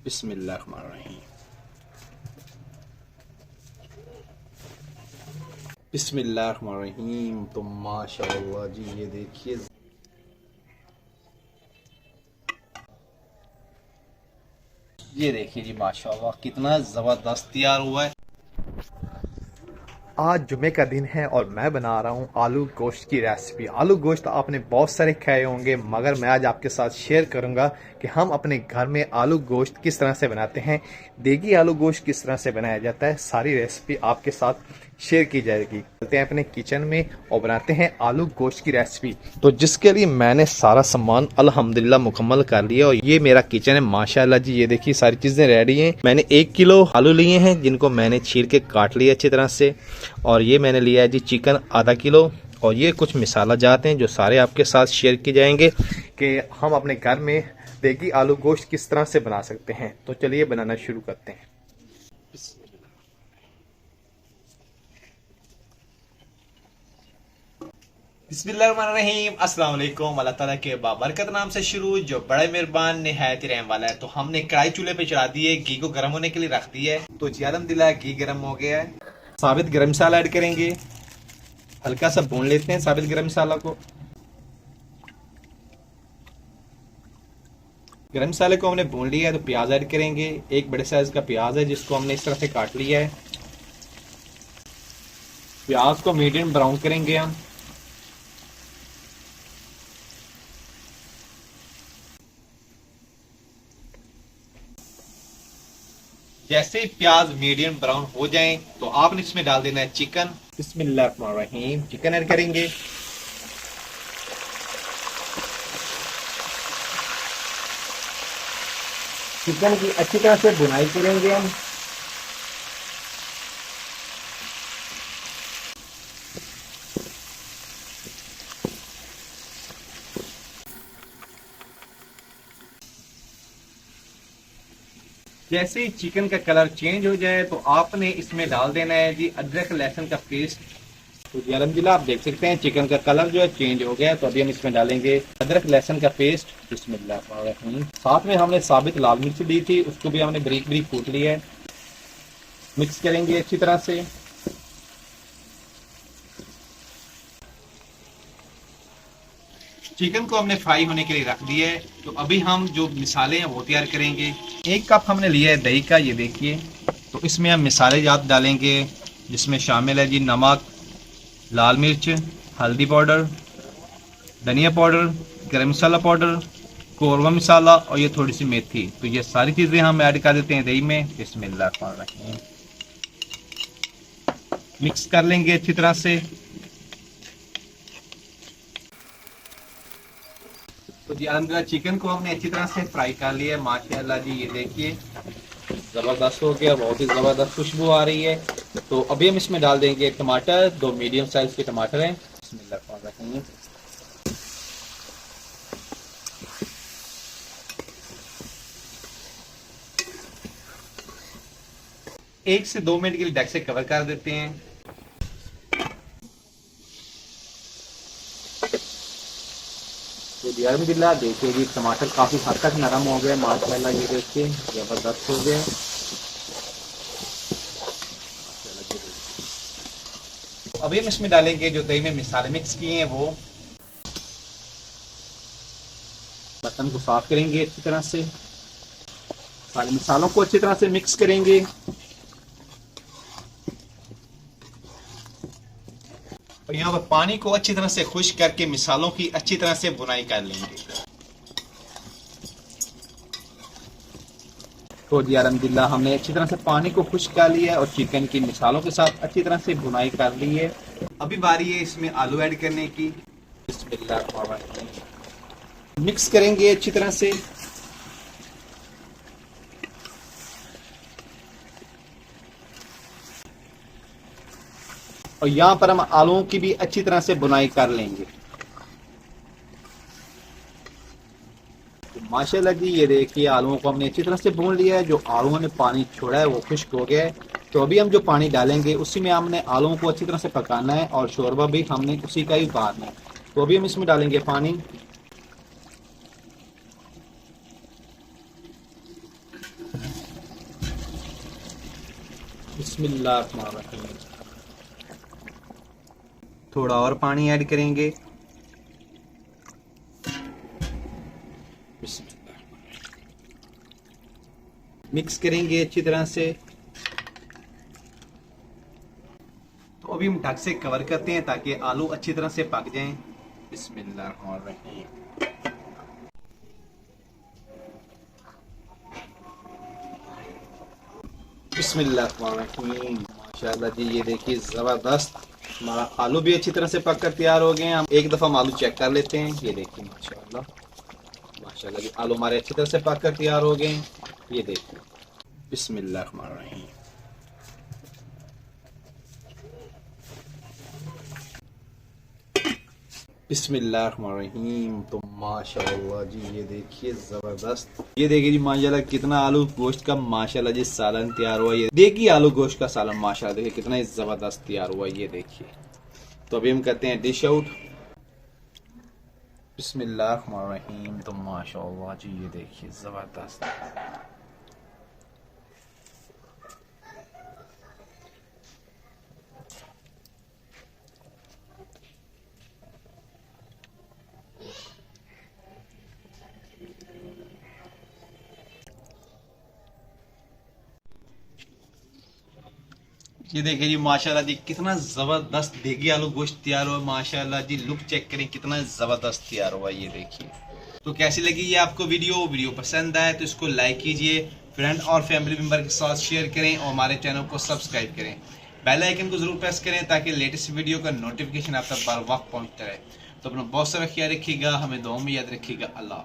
बिस्मिल्लाहिर्रहमानिर्रहीम। बिस्मिल्लाहिर्रहमानिर्रहीम। तो माशाअल्लाह जी, ये देखिए जी माशाअल्लाह कितना ज़बरदस्त तैयार हुआ है। आज जुमे का दिन है और मैं बना रहा हूँ आलू गोश्त की रेसिपी। आलू गोश्त आपने बहुत सारे खाए होंगे, मगर मैं आज आपके साथ शेयर करूंगा कि हम अपने घर में आलू गोश्त किस तरह से बनाते हैं, देगी आलू गोश्त किस तरह से बनाया जाता है। सारी रेसिपी आपके साथ शेयर की जाएगी। चलते हैं अपने किचन में और बनाते हैं आलू गोश्त की रेसिपी। तो जिसके लिए मैंने सारा सामान अल्हम्दुलिल्लाह मुकम्मल कर लिया और ये मेरा किचन है माशाल्लाह जी। ये देखिए सारी चीज़ें रेडी हैं। मैंने 1 किलो आलू लिए हैं जिनको मैंने छील के काट लिया अच्छी तरह से। और ये मैंने लिया है जी चिकन आधा किलो। और ये कुछ मिसाला जाते हैं जो सारे आपके साथ शेयर किए जाएंगे कि हम अपने घर में देगी आलू गोश्त किस तरह से बना सकते हैं। तो चलिए बनाना शुरू करते हैं। बिस्मिल्लाहिर्रहमानिर्रहीम। अस्सलाम वालेकुम। अल्लाह ताला के बाबरकत नाम से शुरू, जो बड़े मेहरबान निहायत रहम वाला है। तो हमने कढ़ाई चूल्हे पे चढ़ा दी है, घी को गर्म होने के लिए रख दी है। तो जी अल्हम्दुलिल्लाह घी गर्म हो गया है। साबित गरम मसाला ऐड करेंगे, हल्का सा भून लेते हैं साबित गरम मसाला को। गरम मसाले को हमने भून लिया है तो प्याज ऐड करेंगे। एक बड़े साइज का प्याज है जिसको हमने इस तरह से काट लिया है। प्याज को मीडियम ब्राउन करेंगे हम। जैसे ही प्याज मीडियम ब्राउन हो जाएं तो आपने इसमें डाल देना है चिकन। बिस्मिल्लाहिर्रहमानिर्रहीम। चिकन ऐड करेंगे। चिकन की अच्छी तरह से भुनाई करेंगे हम। जैसे ही चिकन का कलर चेंज हो जाए तो आपने इसमें डाल देना है जी अदरक लहसुन का पेस्ट। तो जी अल्हम्दुलिल्लाह आप देख सकते हैं चिकन का कलर जो है चेंज हो गया। तो अभी हम इसमें डालेंगे अदरक लहसुन का पेस्ट। बिस्मिल्लाह। साथ में हमने साबित लाल मिर्च ली थी, उसको भी हमने बारीक बारीक कूट लिया है। मिक्स करेंगे अच्छी तरह से। चिकन को हमने फ्राई होने के लिए रख दिया है। तो अभी हम जो मिसाले हैं वो तैयार करेंगे। 1 कप हमने लिया है दही का, ये देखिए। तो इसमें हम मिसाले जात डालेंगे जिसमें शामिल है जी नमक, लाल मिर्च, हल्दी पाउडर, धनिया पाउडर, गरम मसाला पाउडर, कौरवा मसाला और ये थोड़ी सी मेथी। तो ये सारी चीज़ें हम ऐड कर देते हैं दही में। बिस्मिल्लाह। मिक्स कर लेंगे अच्छी तरह से। तो जी अल्हम्दुलिल्लाह चिकन को हमने अच्छी तरह से फ्राई कर लिया है माशाल्लाह जी। ये देखिए ज़बरदस्त हो गया, बहुत ही ज़बरदस्त खुशबू आ रही है। तो अभी हम इसमें डाल देंगे टमाटर। 2 मीडियम साइज के टमाटर हैं। बिस्मिल्लाह। 1 से 2 मिनट के लिए ढक से कवर कर देते हैं। तो जी अल्हम्दुलिल्लाह देखिए जी टमाटर काफ़ी हद तक नरम हो गए माशाल्लाह। ये देखिए ज़बरदस्त हो गए। अभी हम इसमें डालेंगे जो दही में मिसाले मिक्स किए हैं वो। बर्तन को साफ करेंगे अच्छी तरह से। सारे मसालों को अच्छी तरह से मिक्स करेंगे। और यहाँ पर पानी को अच्छी तरह से खुश्क करके मिसालों की अच्छी तरह से बुनाई कर लेंगे। तो जी अल्हम्दुलिल्लाह हमने अच्छी तरह से पानी को खुश्क कर लिया है और चिकन की मिसालों के साथ अच्छी तरह से बुनाई कर ली है। अभी बारी है इसमें आलू ऐड करने की। बिस्मिल्लाह। मिक्स करेंगे अच्छी तरह से। और यहाँ पर हम आलूओं की भी अच्छी तरह से बुनाई कर लेंगे। तो माशाल्लाह जी ये देखिए आलूओं को हमने अच्छी तरह से भून लिया है। जो आलूओं ने पानी छोड़ा है वो खुश्क हो गया है। तो अभी हम जो पानी डालेंगे उसी में हमने आलूओं को अच्छी तरह से पकाना है और शोरबा भी हमने उसी का ही उतारना है। तो अभी हम इसमें डालेंगे पानी। बिस्मिल्लाहिर्रहमानिर्रहीम। थोड़ा और पानी ऐड करेंगे। मिक्स करेंगे अच्छी तरह से। तो अभी हम ढक से कवर करते हैं ताकि आलू अच्छी तरह से पक जाएं। बिस्मिल्लाहिर्रहमानिर्रहीम। बिस्मिल्लाहिर्रहमानिर्रहीम। माशाल्लाह जी, ये देखिए जबरदस्त हमारा आलू भी अच्छी तरह से पक कर तैयार हो गए हैं। हम एक दफा हम आलू चेक कर लेते हैं। ये देखिए माशाल्लाह माशाल्लाह जी, आलू हमारे अच्छी तरह से पक कर तैयार हो गए हैं। ये देखिए बिस्मिल्लाहिर्रहमानिर्रहीम। बिस्मिल्लाहिर्रहमानिर्रहीम। तो माशाल्लाह जी, ये देखिए जबरदस्त। ये देखिए जी माशाल्लाह कितना आलू गोश्त का माशाल्लाह जी सालन तैयार हुआ। ये देखिए आलू गोश्त का सालन माशाल्लाह देखिए कितना ही जबरदस्त तैयार हुआ। ये देखिए। तो अभी हम करते हैं डिश आउट। बिस्मिल्लाहिर्रहमानिर्रहीम। तो माशाल्लाह जी, ये देखिए जबरदस्त। ये देखिए जी माशाल्लाह जी कितना जबरदस्त देगी आलू गोश्त तैयार हुआ। माशाल्लाह जी लुक चेक करें कितना जबरदस्त तैयार हुआ। ये देखिए। तो कैसी लगी ये आपको वीडियो पसंद आए तो इसको लाइक कीजिए, फ्रेंड और फैमिली मेंबर के साथ शेयर करें और हमारे चैनल को सब्सक्राइब करें। बेल आइकन को जरूर प्रेस करें ताकि लेटेस्ट वीडियो का नोटिफिकेशन आप तक बर वक्त पहुंचता रहे। तो अपना बहुत सारा ख्याल रखिएगा, हमें दुआ में याद रखिएगा। अल्लाह।